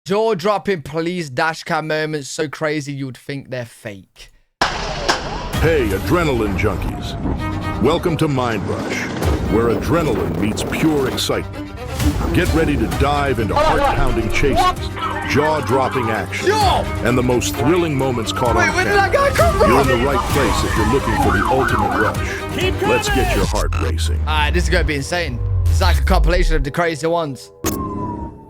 Jaw-dropping police dashcam moments so crazy you'd think they're fake. Hey, adrenaline junkies. Welcome to Mind Rush, where adrenaline meets pure excitement. Get ready to dive into heart-pounding chases, jaw-dropping action, and the most thrilling moments caught on Where did that guy come from? You're in the right place if you're looking for the ultimate rush. Let's get your heart racing. Alright, this is going to be insane. It's like a compilation of the crazy ones.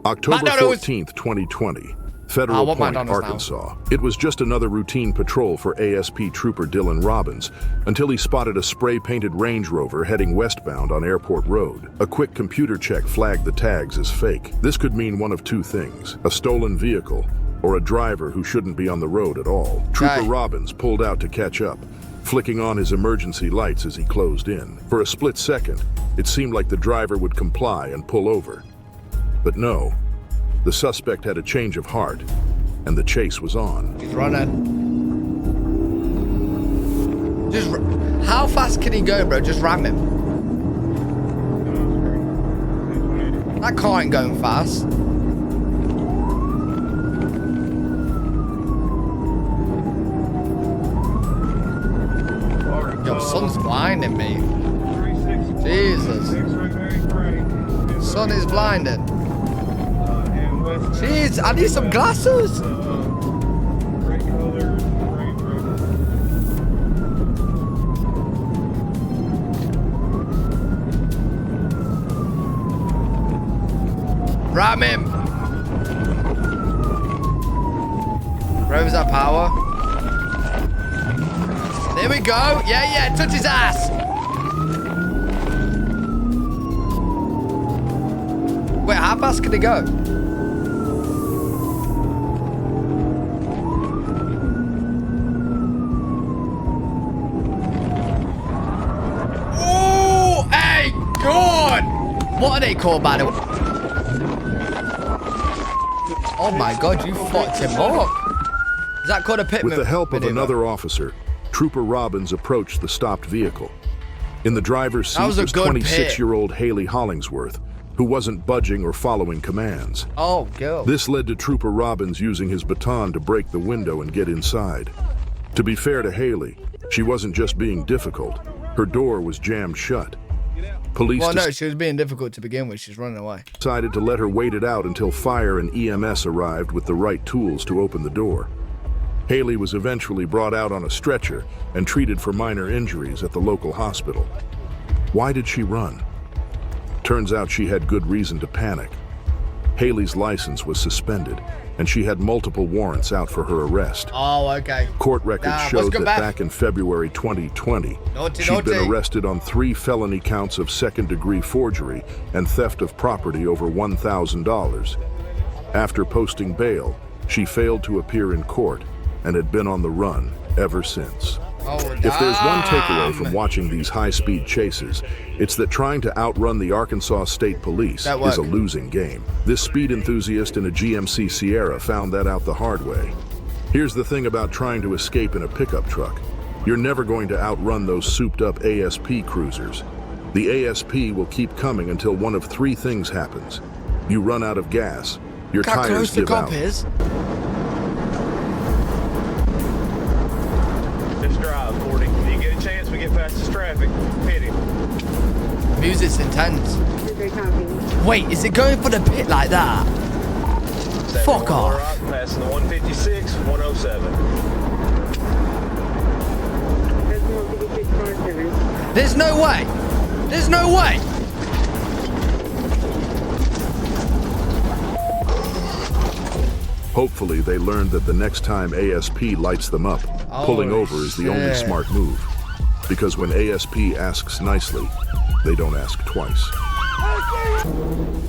October 14th, 2020, Federal Point, Arkansas. It was just another routine patrol for ASP Trooper Dylan Robbins until he spotted a spray-painted Range Rover heading westbound on Airport Road. A quick computer check flagged the tags as fake. This could mean one of two things: a stolen vehicle or a driver who shouldn't be on the road at all. Trooper Robbins pulled out to catch up, flicking on his emergency lights as he closed in. For a split second, it seemed like the driver would comply and pull over. But no, the suspect had a change of heart, and the chase was on. He's running. How fast can he go, bro? Just ram him. That car ain't going fast. Yo, sun's blinding me. Jesus. Sun is blinding. Jeez, I need some glasses. Ram him. Where's that power? There we go. Yeah, touch his ass. Wait, how fast can he go? What are they called, by the way? Oh my god, you fucked him up. Is that called a pit With the help of another officer, Trooper Robbins approached the stopped vehicle. In the driver's seat was 26-year-old Haley Hollingsworth, who wasn't budging or following commands. Oh, girl. This led to Trooper Robbins using his baton to break the window and get inside. To be fair to Haley, she wasn't just being difficult. Her door was jammed shut. Police she was being difficult to begin with. She's running away. Decided to let her wait it out until fire and EMS arrived with the right tools to open the door. Haley was eventually brought out on a stretcher and treated for minor injuries at the local hospital. Why did she run? Turns out she had good reason to panic. Haley's license was suspended, and she had multiple warrants out for her arrest. Oh, okay. Court records showed that back in February 2020, she'd been arrested on 3 felony counts of second-degree forgery and theft of property over $1,000. After posting bail, she failed to appear in court and had been on the run ever since. If there's one takeaway from watching these high-speed chases, it's that trying to outrun the Arkansas State Police is a losing game. This speed enthusiast in a GMC Sierra found that out the hard way. Here's the thing about trying to escape in a pickup truck. You're never going to outrun those souped-up ASP cruisers. The ASP will keep coming until one of 3 things happens. You run out of gas, your tires give out. Music's intense. Wait, is it going for the pit like that? Fuck off. Passing the 156, 107. There's no way. There's no way. Hopefully, they learned that the next time ASP lights them up, pulling over is the only smart move. Because when ASP asks nicely, they don't ask twice.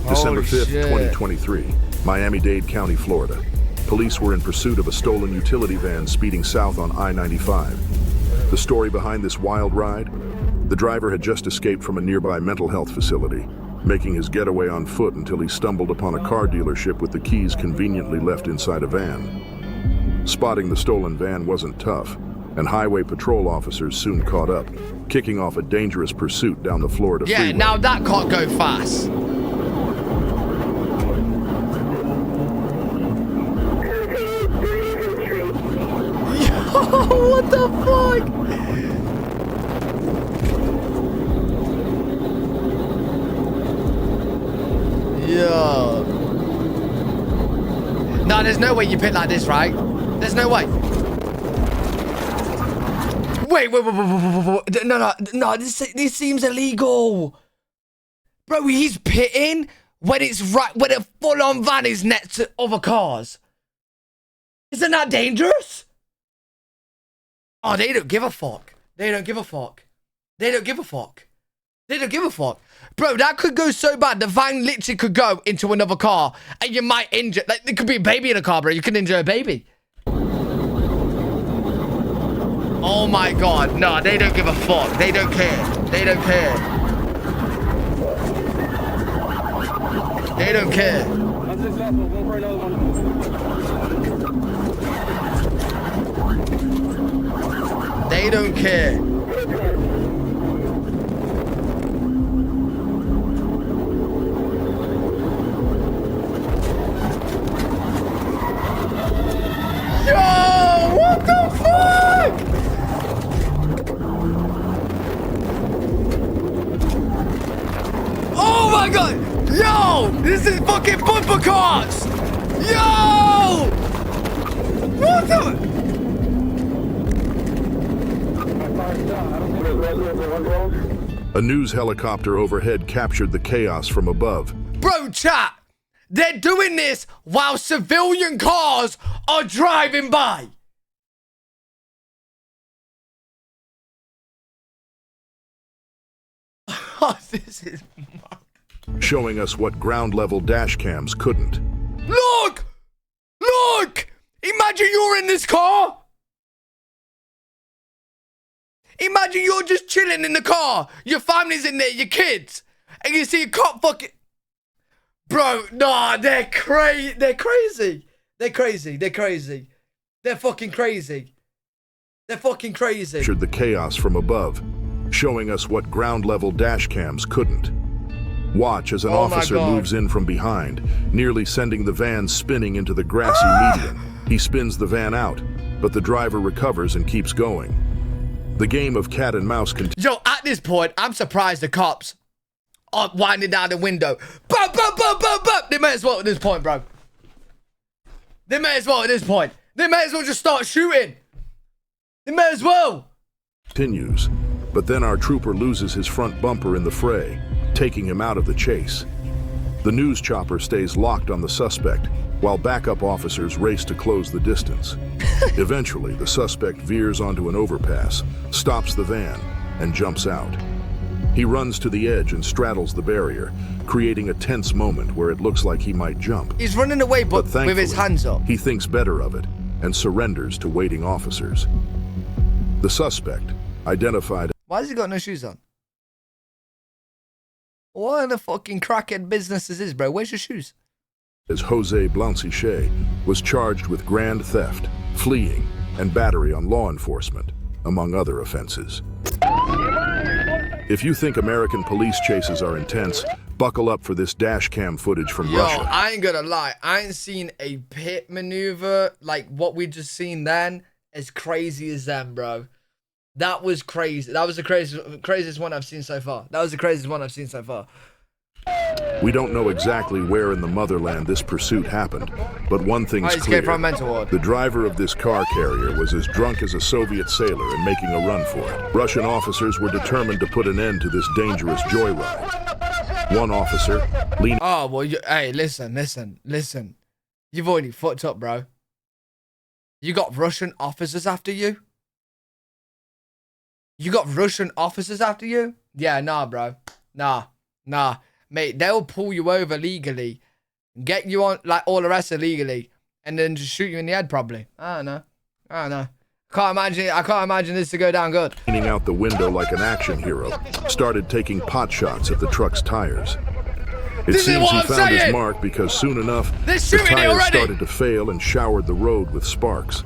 December 5th, 2023, Miami-Dade County, Florida. Police were in pursuit of a stolen utility van speeding south on I-95. The story behind this wild ride? The driver had just escaped from a nearby mental health facility, making his getaway on foot until he stumbled upon a car dealership with the keys conveniently left inside a van. Spotting the stolen van wasn't tough, and highway patrol officers soon caught up, kicking off a dangerous pursuit down the Florida freeway. Yeah, now that can't go fast. the fuck? Yo. No, there's no way you pit like this, right? There's no way. Wait. No, this seems illegal. Bro, he's pitting when it's right, when a full-on van is next to other cars. Isn't that dangerous? Oh, they don't give a fuck. They don't give a fuck. They don't give a fuck. They don't give a fuck. Bro, that could go so bad. The van literally could go into another car and you might injure. Like, there could be a baby in a car, bro. You could injure a baby. Oh my God. No, they don't give a fuck. They don't care. They don't care. They don't care. They don't care. Yo, what the fuck? Oh my God. Yo, this is fucking bumper cars. Yo. What the? A news helicopter overhead captured the chaos from above. Bro, chat, they're doing this while civilian cars are driving by. Oh, this is... Showing us what ground-level dash cams couldn't. Look! Look! Imagine you're in this car. Imagine you're just chilling in the car. Your family's in there, your kids. And you see a cop fucking... Bro, nah, they're crazy. They're crazy. They're crazy. They're crazy. They're fucking crazy. They're fucking crazy. Captured the chaos from above, showing us what ground-level dash cams couldn't. Watch as an officer moves in from behind, nearly sending the van spinning into the grassy median. He spins the van out, but the driver recovers and keeps going. The game of cat and mouse continues. Yo, at this point, I'm surprised the cops aren't winding down the window. Bum, bum, bum, bum, bum. They may as well at this point, bro. They may as well at this point. They may as well just start shooting. They may as well. Continues, but then our trooper loses his front bumper in the fray, taking him out of the chase. The news chopper stays locked on the suspect, while backup officers race to close the distance. Eventually, the suspect veers onto an overpass, stops the van, and jumps out. He runs to the edge and straddles the barrier, creating a tense moment where it looks like he might jump. He's running away, but with his hands up. He thinks better of it and surrenders to waiting officers. The suspect, identified... Why has he got no shoes on? What the fucking crackhead business is this, bro? Where's your shoes? As Jose Blancichet was charged with grand theft, fleeing, and battery on law enforcement, among other offenses. If you think American police chases are intense, buckle up for this dash cam footage from Russia. Yo, I ain't gonna lie. I ain't seen a pit maneuver like what we just seen then as crazy as them, bro. That was crazy. That was the craziest one I've seen so far. That was the craziest one I've seen so far. We don't know exactly where in the motherland this pursuit happened, but one thing's clear. From mental ward. The driver of this car carrier was as drunk as a Soviet sailor and making a run for it. Russian officers were determined to put an end to this dangerous joyride. One officer leaned... Oh, well, hey, listen. You've already fucked up, bro. You got Russian officers after you? You got Russian officers after you? Yeah, nah, bro. Nah. Mate, they'll pull you over legally, get you on, like, all arrested legally, and then just shoot you in the head, probably. I don't know. I can't imagine this to go down good. Leaning out the window like an action hero, started taking pot shots at the truck's tires. It seems he found his mark because soon enough, the tires started to fail and showered the road with sparks.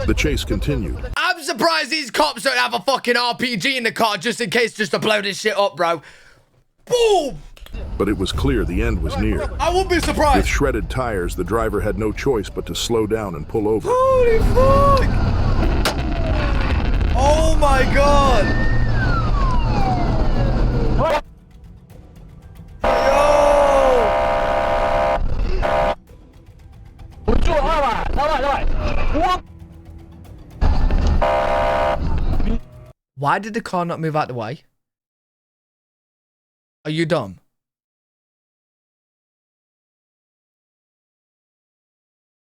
The chase continued. I'm surprised these cops don't have a fucking RPG in the car just in case, just to blow this shit up, bro. Boom! But it was clear the end was near. I won't be surprised. With shredded tires, the driver had no choice but to slow down and pull over. Holy fuck! Oh my god! Why did the car not move out the way? Are you dumb?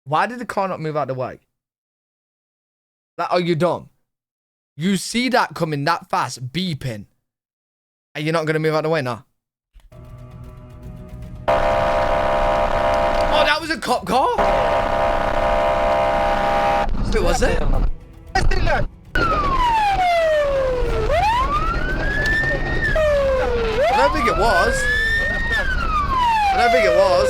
Why did the car not move out the way? Like, are you dumb? You see that coming that fast, beeping, and you're not gonna move out the way now? Oh, that was a cop car? Who was it? I don't think it was. I don't think it was.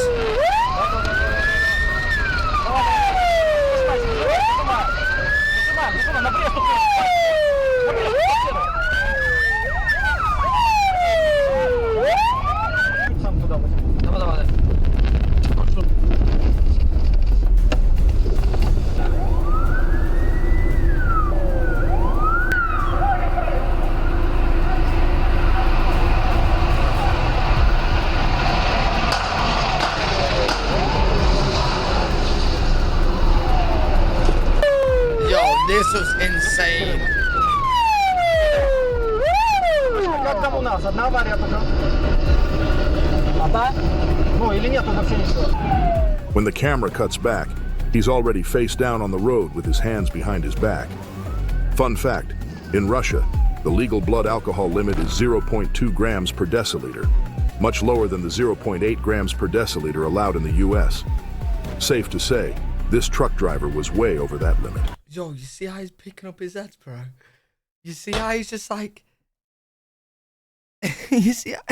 This was insane. When the camera cuts back, he's already face down on the road with his hands behind his back. Fun fact, in Russia, the legal blood alcohol limit is 0.2 grams per deciliter, much lower than the 0.8 grams per deciliter allowed in the US. Safe to say, this truck driver was way over that limit. Yo, you see how he's picking up his heads, bro? You see how he's just like... you see how...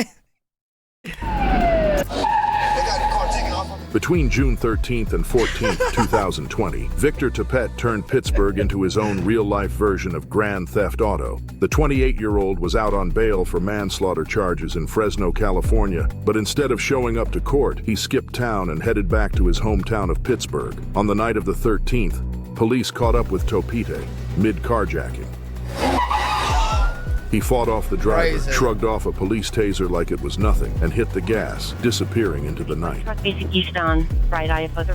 Between June 13th and 14th, 2020, Victor Topet turned Pittsburgh into his own real-life version of Grand Theft Auto. The 28-year-old was out on bail for manslaughter charges in Fresno, California, but instead of showing up to court, he skipped town and headed back to his hometown of Pittsburgh. On the night of the 13th, police caught up with Topete mid-carjacking. He fought off the driver, shrugged off a police taser like it was nothing, and hit the gas, disappearing into the night.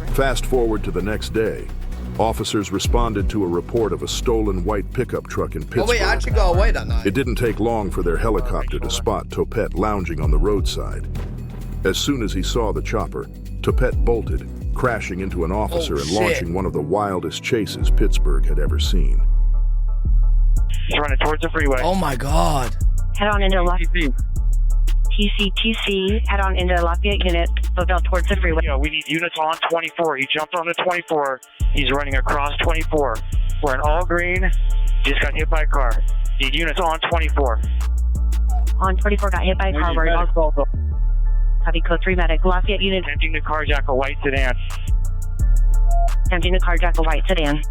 Fast forward to the next day. Officers responded to a report of a stolen white pickup truck in Pittsburgh. Oh wait, I actually got away that night. It didn't take long for their helicopter to spot Topet lounging on the roadside. As soon as he saw the chopper, Topet bolted, crashing into an officer and launching one of the wildest chases Pittsburgh had ever seen. He's running towards the freeway. Oh my God. Head on into Lafayette. TC, head on into Lafayette unit, move out towards the freeway. We need units on 24. He jumped on the 24. He's running across 24. We're in all green. Just got hit by a car. Need units on 24. On 24, got hit by a car. Copy code 3 medic. Lafayette unit. Attempting to carjack a white sedan. Attempting to carjack a white sedan.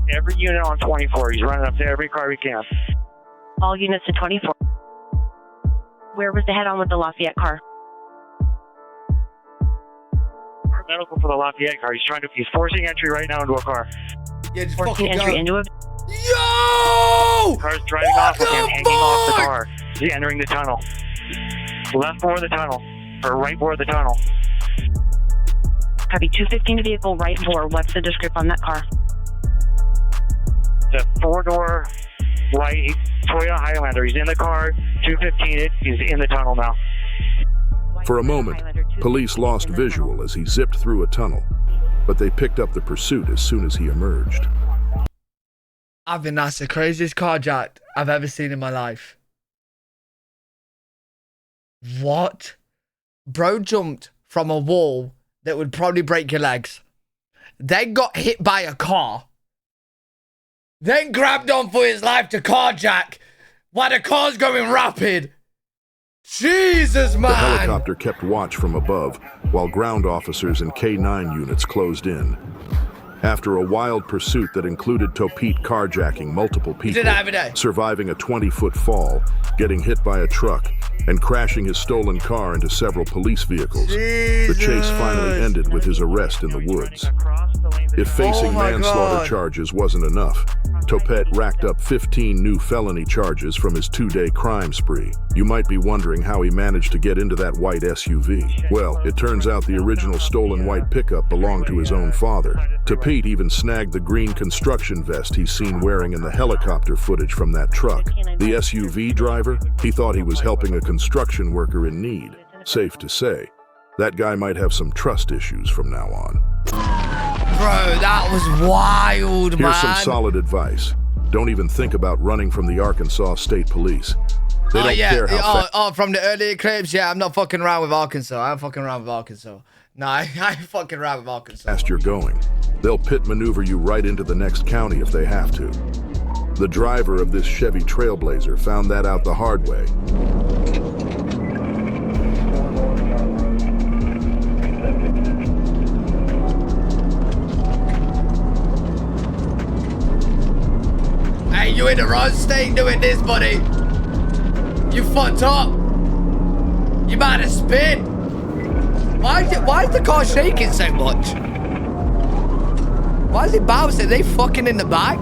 Every unit on 24. He's running up to every car we can. All units to 24. Where was the head-on with the Lafayette car? Medical for the Lafayette car. He's forcing entry right now into a car. Yeah, just forcing entry into a... Yo! Car's driving off with him hanging off the car. He's entering the tunnel. Left bore of the tunnel. Or right bore of the tunnel. Copy 215 vehicle, right bore. What's the description on that car? It's a 4-door white Toyota Highlander. He's in the car, 215 it. He's in the tunnel now. For a moment, police lost visual as he zipped through a tunnel, but they picked up the pursuit as soon as he emerged. I think that's the craziest carjack I've ever seen in my life. What? Bro jumped from a wall that would probably break your legs, then got hit by a car, then grabbed on for his life to carjack while the car's going rapid. Jesus, man! The helicopter kept watch from above while ground officers and K-9 units closed in. After a wild pursuit that included Topete carjacking multiple people, surviving a 20-foot fall, getting hit by a truck, and crashing his stolen car into several police vehicles, the chase finally ended with his arrest in the woods. If facing manslaughter charges wasn't enough, Topet racked up 15 new felony charges from his 2-day crime spree. You might be wondering how he managed to get into that white SUV. Well, it turns out the original stolen white pickup belonged to his own father. Topet even snagged the green construction vest he's seen wearing in the helicopter footage from that truck. The SUV driver, he thought he was helping a construction worker in need. Safe to say, that guy might have some trust issues from now on. Bro, that was wild, man. Here's some solid advice. Don't even think about running from the Arkansas State Police. They don't care how from the earlier clips, yeah, I'm not fucking around with Arkansas. I'm fucking around with Arkansas. No, I ain't fucking around with Arkansas. fast you're going. They'll pit maneuver you right into the next county if they have to. The driver of this Chevy Trailblazer found that out the hard way. Hey, you in the wrong state doing this, buddy. You fucked up. You might have spin. Why is the car shaking so much? Why is it bouncing? Are they fucking in the back?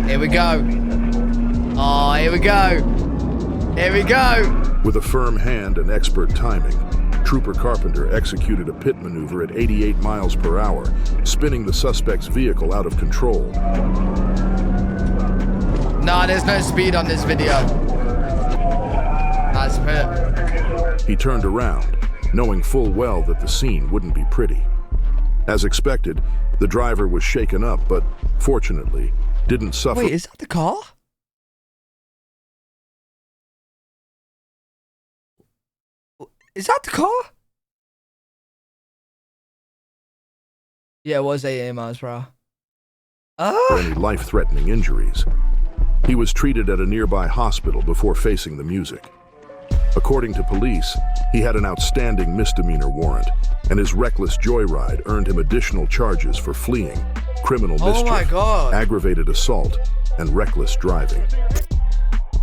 Here we go. Oh, here we go. Here we go. With a firm hand and expert timing, Trooper Carpenter executed a pit maneuver at 88 miles per hour, spinning the suspect's vehicle out of control. Nah, there's no speed on this video. That's pit. He turned around, knowing full well that the scene wouldn't be pretty. As expected, the driver was shaken up, but fortunately, didn't suffer. Wait, is that the car? Is that the car? Yeah, it was 88 miles per hour. For any life-threatening injuries. He was treated at a nearby hospital before facing the music. According to police, he had an outstanding misdemeanor warrant, and his reckless joyride earned him additional charges for fleeing, criminal mischief, aggravated assault, and reckless driving.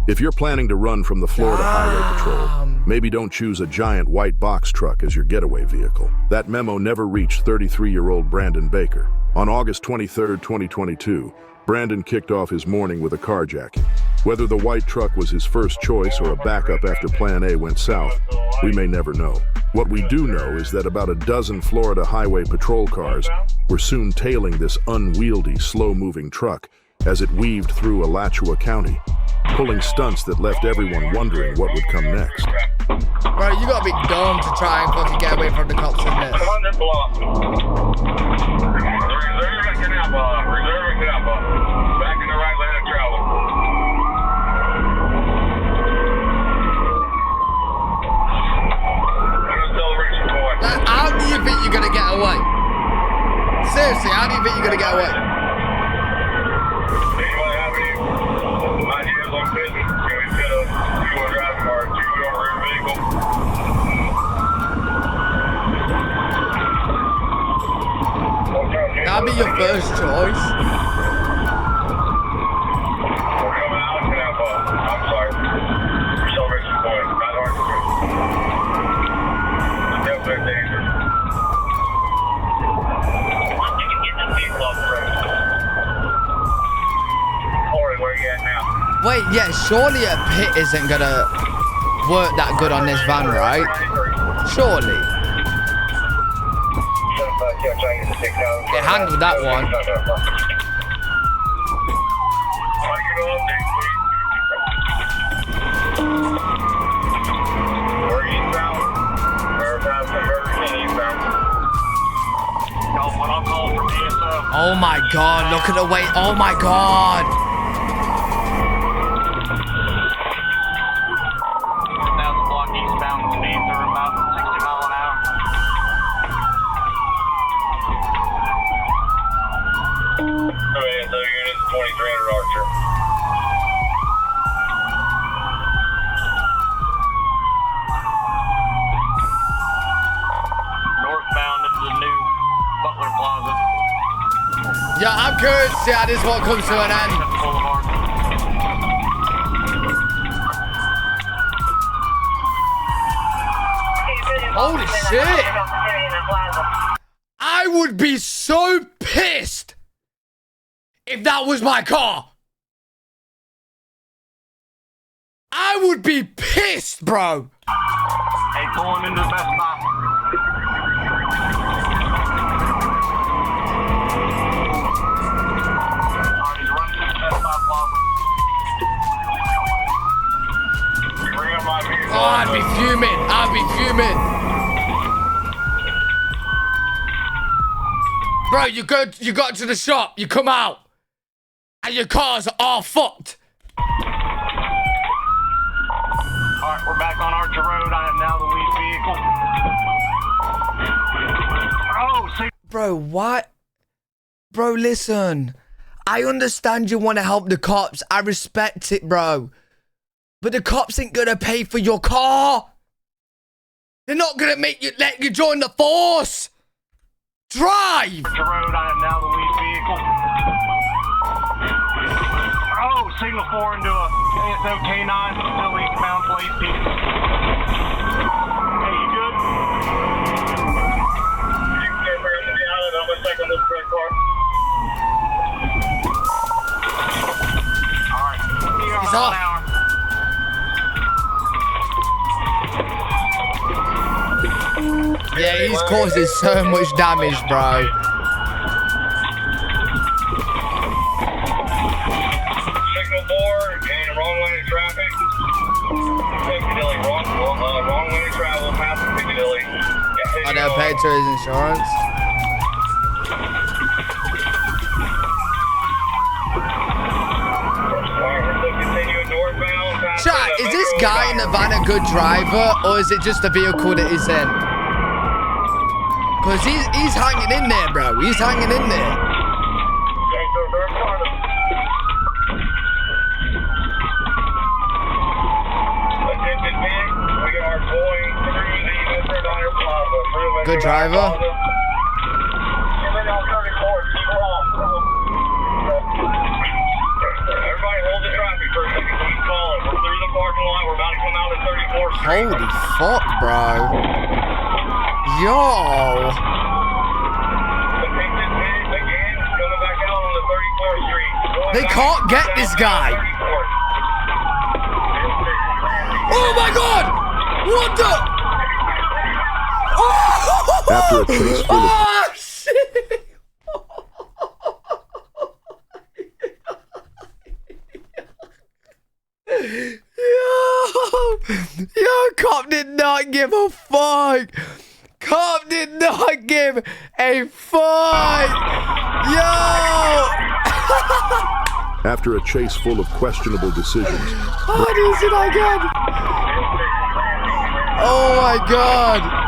If you're planning to run from the Florida Highway Patrol, maybe don't choose a giant white box truck as your getaway vehicle. That memo never reached 33-year-old Brandon Baker. On August 23, 2022, Brandon kicked off his morning with a carjacking. Whether the white truck was his first choice or a backup after Plan A went south, we may never know. What we do know is that about a dozen Florida Highway Patrol cars were soon tailing this unwieldy, slow-moving truck as it weaved through Alachua County, pulling stunts that left everyone wondering what would come next. Bro, you gotta be dumb to try and fucking get away from the cops in this. Back in the right lane of travel. Like, how do you think you're gonna get away? Seriously, how do you think you're gonna get away? Anybody have any ideas on business? Can we set a two-wheel drive or a two-wheel rear vehicle? That'd be your first choice. We're coming out and have I'm sorry. Celebration Point, not Orange. It's definitely dangerous. You can get the vehicle off the road. Corey, where you at now? Wait, yeah, surely a pit isn't gonna work that good on this van, right? Surely. It handled that one. Oh my god, look at the weight. Oh my god. Block eastbound speeds are about 60 miles an hour. Okay, so units 2300 Archer. Northbound into the new Butler Plaza. Yeah, I'm curious to see how this one comes to an end. Boulevard. Holy shit! I would be so pissed if that was my car. I would be pissed, bro. Hey, pulling into the Best Buy. He's running to the Best Buy plaza. Bring up my vehicle. Oh, I'd be fuming. I'd be fuming. Bro, you got to the shop, you come out, and your car's all fucked. Alright, we're back on Archer Road. I am now the lead vehicle. Oh, see. Bro, what? Bro, listen. I understand you want to help the cops. I respect it, bro. But the cops ain't gonna pay for your car. They're not gonna let you join the force. Drive! Archer Road, I am now the lead vehicle. Oh, signal 4 into a ASO K9, still eastbound, please. Hey, you good? You can get back to the island. I'm gonna check on this red car. Alright, He's off. Yeah, he's causing so much damage, bro. Signal 4 and wrong lane of traffic. Piccadilly, wrong lane of travel, past Piccadilly. I don't pay to his insurance. Alright, we're still continuing northbound. past Chat, the is this Metro guy in the van a good driver, or is it just the vehicle that he's in? Because he's hanging in there, bro. He's hanging in there. Good driver. Everybody hold the traffic for a second. Keep calling. We're through the parking lot. We're about to come out at 34th Street. Holy fuck, bro. Yo. They can't get this guy. Oh my god! What the? Oh! After a chase full of Oh shit! Yo, cop did not give a fuck. Cop did not give a fuck. Yo. After a chase full of questionable decisions, How is it again? Oh my god.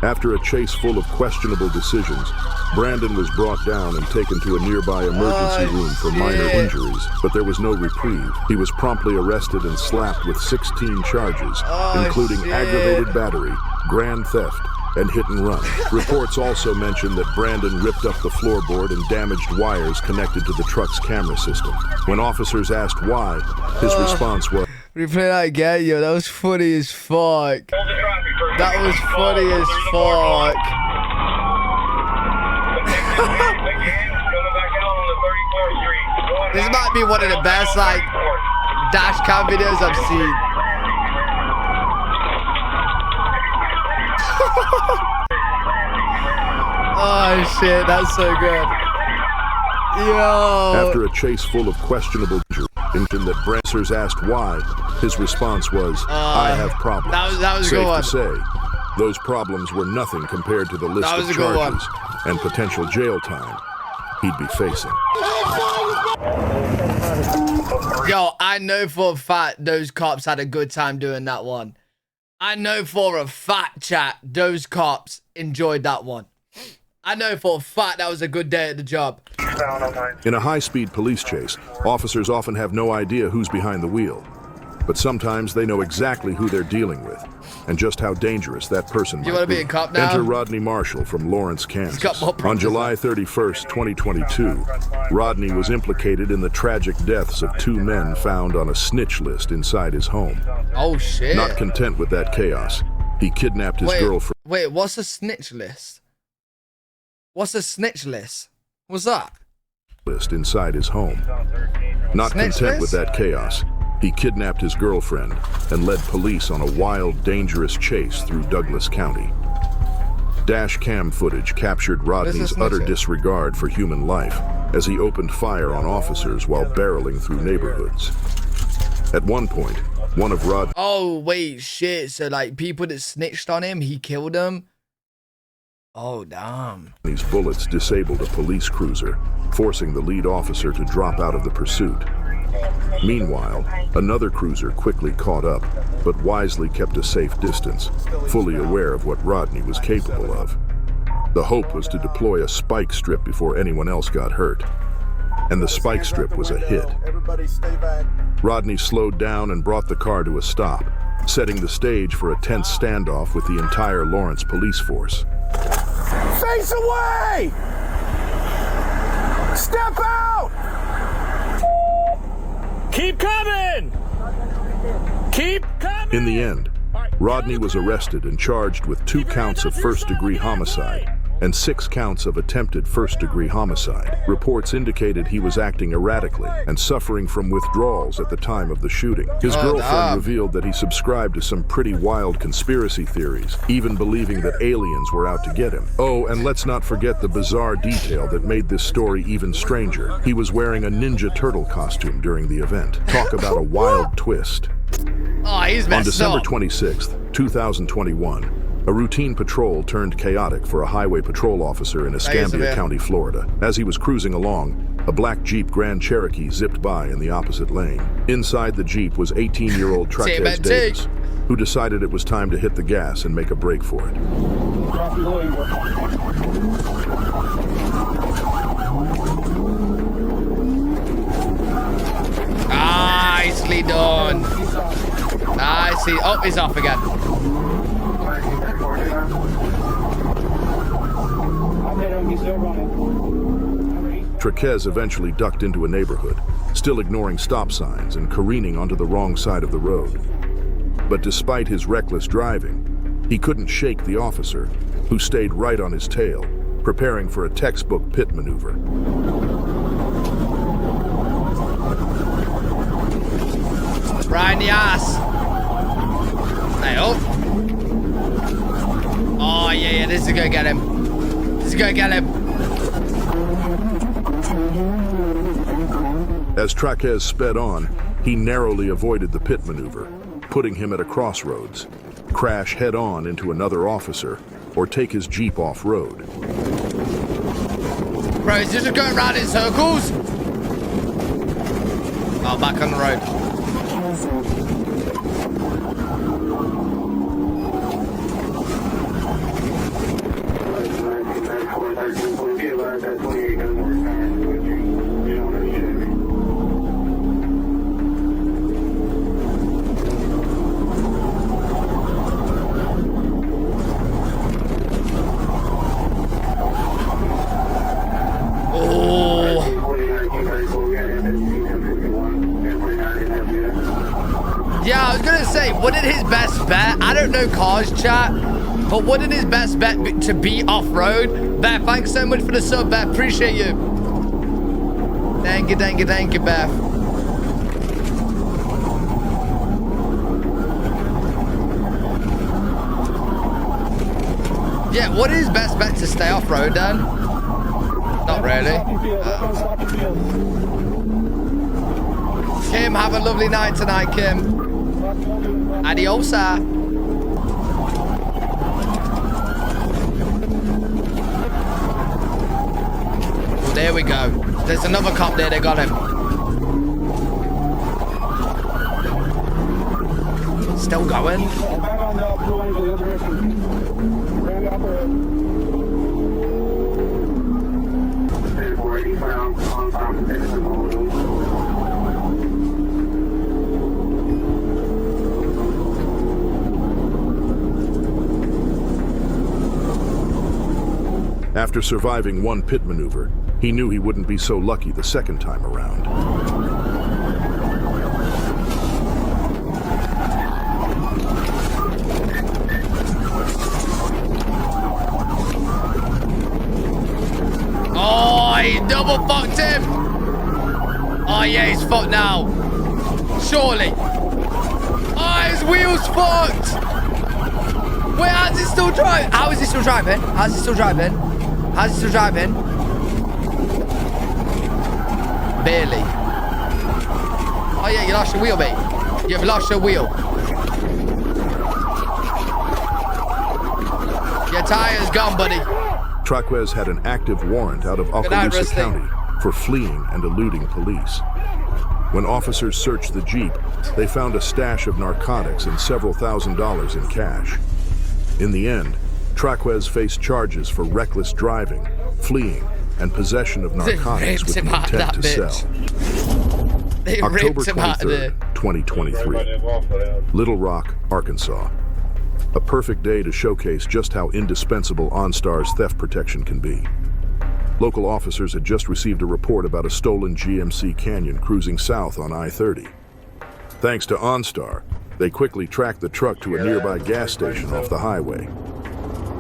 After a chase full of questionable decisions, Brandon was brought down and taken to a nearby emergency room for minor injuries, but there was no reprieve. He was promptly arrested and slapped with 16 charges, including aggravated battery, grand theft, and hit and run. Reports also mention that Brandon ripped up the floorboard and damaged wires connected to the truck's camera system. When officers asked why, his response was, Replay that again, yo. That was funny as fuck. That was funny as fuck. This might be one of the best, like, Dashcam videos I've seen. Oh shit, that's so good. Yo. after a chase full of questionable injuries, that Brancers asked why, his response was, I have problems. That was a good one. Safe to say, those problems were nothing compared to the list That was of a good one. charges and potential jail time he'd be facing. Yo, I know for a fact those cops had a good time doing that one. I know for a fact, chat, those cops enjoyed that one. I know for a fact that was a good day at the job. In a high-speed police chase, officers often have no idea who's behind the wheel. but sometimes they know exactly who they're dealing with and just how dangerous that person might be. You want to be a cop now? Enter Rodney Marshall from Lawrence, Kansas. On July 31st, 2022, Rodney was implicated in the tragic deaths of 2 men found on a snitch list inside his home. Oh, shit. Not content with that chaos, he kidnapped his girlfriend. Wait, what's a snitch list? What's a snitch list? What's that? List inside his home. Not content with that chaos, he kidnapped his girlfriend and led police on a wild, dangerous chase through Douglas County. Dashcam footage captured Rodney's utter disregard for human life as he opened fire on officers while barreling through neighborhoods. At one point, one of Rodney's... Oh, wait, shit. So, like, people that snitched on him, he killed them? Oh, damn. These bullets disabled a police cruiser, forcing the lead officer to drop out of the pursuit. Meanwhile, another cruiser quickly caught up, but wisely kept a safe distance, fully aware of what Rodney was capable of. The hope was to deploy a spike strip before anyone else got hurt. And the spike strip was a hit. Rodney slowed down and brought the car to a stop, setting the stage for a tense standoff with the entire Lawrence police force. Face away! Step out! Keep coming! Keep coming! In the end, Rodney was arrested and charged with 2 counts of first-degree homicide and 6 counts of attempted first-degree homicide. Reports indicated he was acting erratically and suffering from withdrawals at the time of the shooting. His girlfriend revealed that he subscribed to some pretty wild conspiracy theories, even believing that aliens were out to get him. Oh, and let's not forget the bizarre detail that made this story even stranger. He was wearing a Ninja Turtle costume during the event. Talk about a wild twist. Oh, he's messed up. On December 26th, 2021, a routine patrol turned chaotic for a highway patrol officer in Escambia County, Florida. As he was cruising along, a black Jeep Grand Cherokee zipped by in the opposite lane. Inside the Jeep was 18-year-old Trackz Davis, who decided it was time to hit the gas and make a break for it. Nicely done. Nicely. Oh, he's off again. Trackz eventually ducked into a neighborhood, still ignoring stop signs and careening onto the wrong side of the road. But despite his reckless driving, he couldn't shake the officer, who stayed right on his tail, preparing for a textbook pit maneuver. Right in the ass. Hey, oh. Oh, yeah, this is gonna get him. This is gonna get him. As Trackz sped on, he narrowly avoided the pit maneuver, putting him at a crossroads, crash head-on into another officer, or take his Jeep off-road. Bro, is this just going around in circles? Oh, back on the road. Yeah, I was gonna say, wouldn't his best bet, I don't know cars chat, but wouldn't his best bet be to be off-road? Beth, thanks so much for the sub, Beth, appreciate you. Thank you, Beth. Yeah, what is his best bet to stay off-road then? Not really. Kim, have a lovely night tonight, Kim. Adios, sir. Well, there we go. There's another cop there. They got him. Still going. After surviving one pit maneuver, he knew he wouldn't be so lucky the second time around. Oh, he double fucked him. Oh, yeah, he's fucked now. Surely. Oh, his wheel's fucked. Wait, how's he still driving? How is he still driving? How's he still driving? How's he still driving? Barely. Oh, yeah, you lost your wheel, mate. You've lost your wheel. Your tire's gone, buddy. Trackz had an active warrant out of Okaloosa County for fleeing and eluding police. When officers searched the Jeep, they found a stash of narcotics and several $1,000s in cash. In the end, Trackz faced charges for reckless driving, fleeing, and possession of narcotics with the intent to sell. October 23rd, 2023, Little Rock, Arkansas. A perfect day to showcase just how indispensable OnStar's theft protection can be. Local officers had just received a report about a stolen GMC Canyon cruising south on I-30. Thanks to OnStar, they quickly tracked the truck to a nearby gas station off the highway.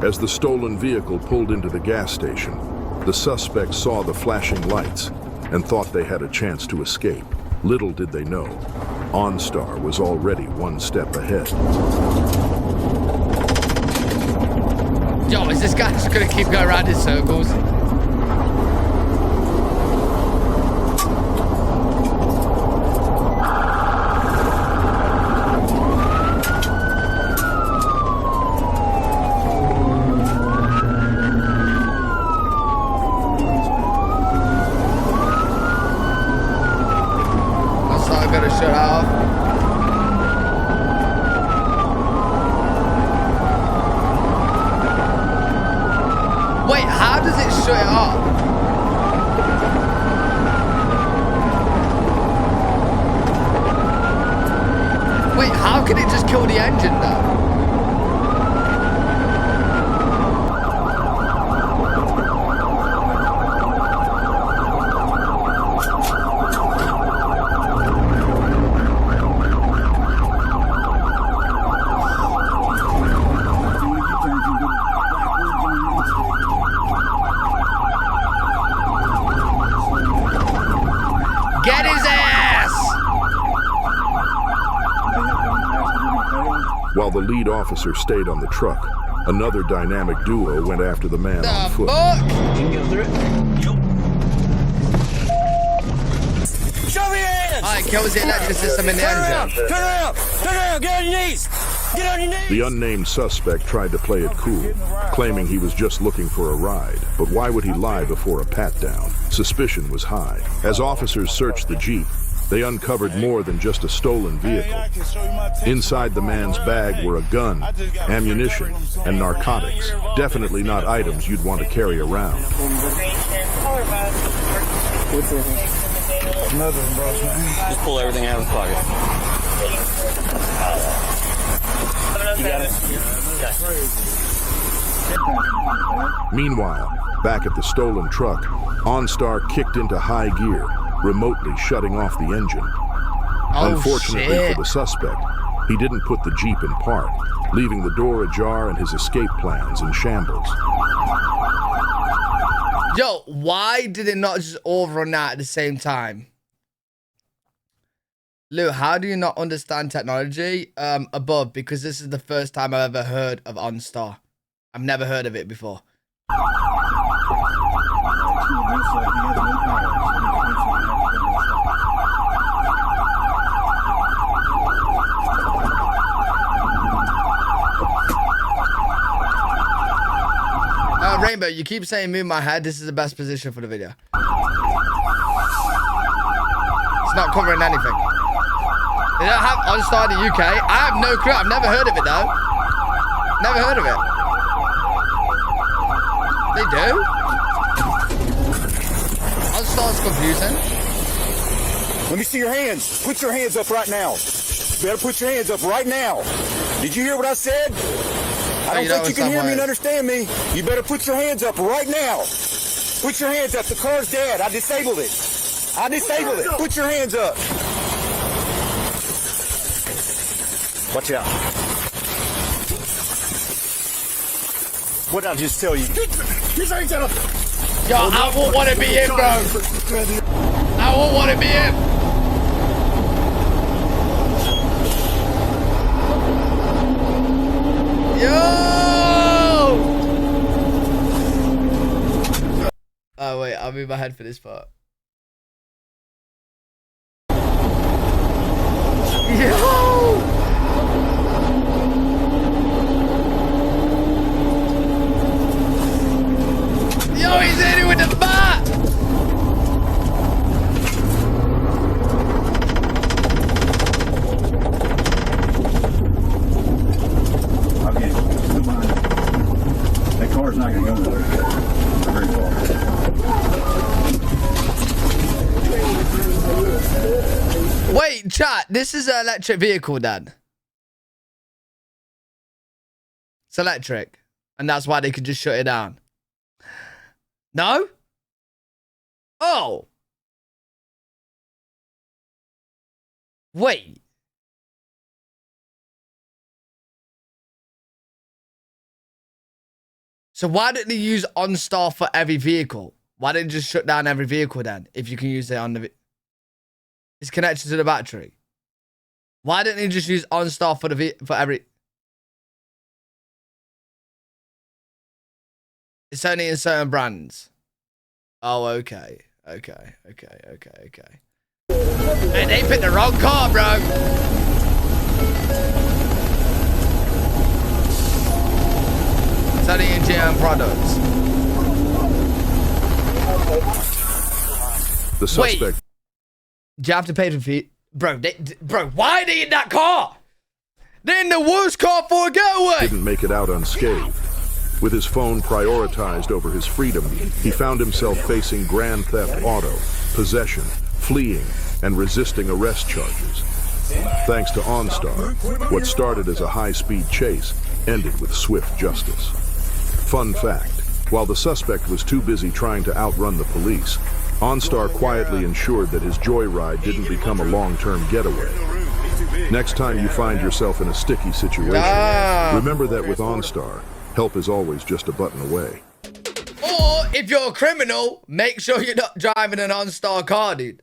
As the stolen vehicle pulled into the gas station, the suspects saw the flashing lights and thought they had a chance to escape. Little did they know, OnStar was already one step ahead. Yo, is this guy just gonna keep going around in circles? That's not gonna shut off. Wait, how does it shut it off? Wait, how can it just kill the engine though? Get his ass! While the lead officer stayed on the truck, another dynamic duo went after the man on foot. You can go through it. Show me your hands! Alright, kills the electric system in the engine. Turn around! Turn around! Get on your knees! Get on your knees! The unnamed suspect tried to play it cool, claiming he was just looking for a ride. But why would he lie before a pat-down? Suspicion was high. As officers searched the Jeep, they uncovered more than just a stolen vehicle. Inside the man's bag were a gun, ammunition, and narcotics. Definitely not items you'd want to carry around. Nothing, boss, man. Just pull everything out of his pocket. You got it? Meanwhile, back at the stolen truck, OnStar kicked into high gear, remotely shutting off the engine. Unfortunately for the suspect, he didn't put the Jeep in park, leaving the door ajar and his escape plans in shambles. Yo, why did it not just overrun that at the same time? Lou, how do you not understand technology? Above, because this is the first time I've ever heard of OnStar. I've never heard of it before. Rainbow, you keep saying move my head. This is the best position for the video. It's not covering anything. They don't have OnStar in the UK. I have no clue. I've never heard of it though. Never heard of it. They do? OnStar's confusing. Let me see your hands. Put your hands up right now. You better put your hands up right now. Did you hear what I said? I don't think you can hear me and understand me. You better put your hands up right now. Put your hands up. The car's dead. I disabled it. I disabled it. Put your hands up. Watch out. What did I just tell you? Get your hands up. Yo, I won't want to be him, bro. I won't want to be him. Yo! Oh, wait, I'll move my head for this part. Yo! Yo, he's in it with the bat! That car's not going to go nowhere. Very far. Wait, chat, this is an electric vehicle, Dad. It's electric. And that's why they could just shut it down. No? Oh. Wait. So why didn't they use OnStar for every vehicle? Why didn't they just shut down every vehicle then? If you can use it on the... It's connected to the battery. Why didn't they just use OnStar for every... It's only in certain brands. Oh, okay. Okay. Hey, they picked the wrong car, bro. It's only in GM products. The suspect... Wait. Do you have to pay for fee? Bro, why are they in that car? They're in the worst car for a getaway. Didn't make it out unscathed. With his phone prioritized over his freedom, he found himself facing grand theft auto, possession, fleeing, and resisting arrest charges. Thanks to OnStar, what started as a high-speed chase ended with swift justice. Fun fact, while the suspect was too busy trying to outrun the police, OnStar quietly ensured that his joyride didn't become a long-term getaway. Next time you find yourself in a sticky situation, remember that with OnStar, help is always just a button away. Or if you're a criminal, make sure you're not driving an OnStar car, dude.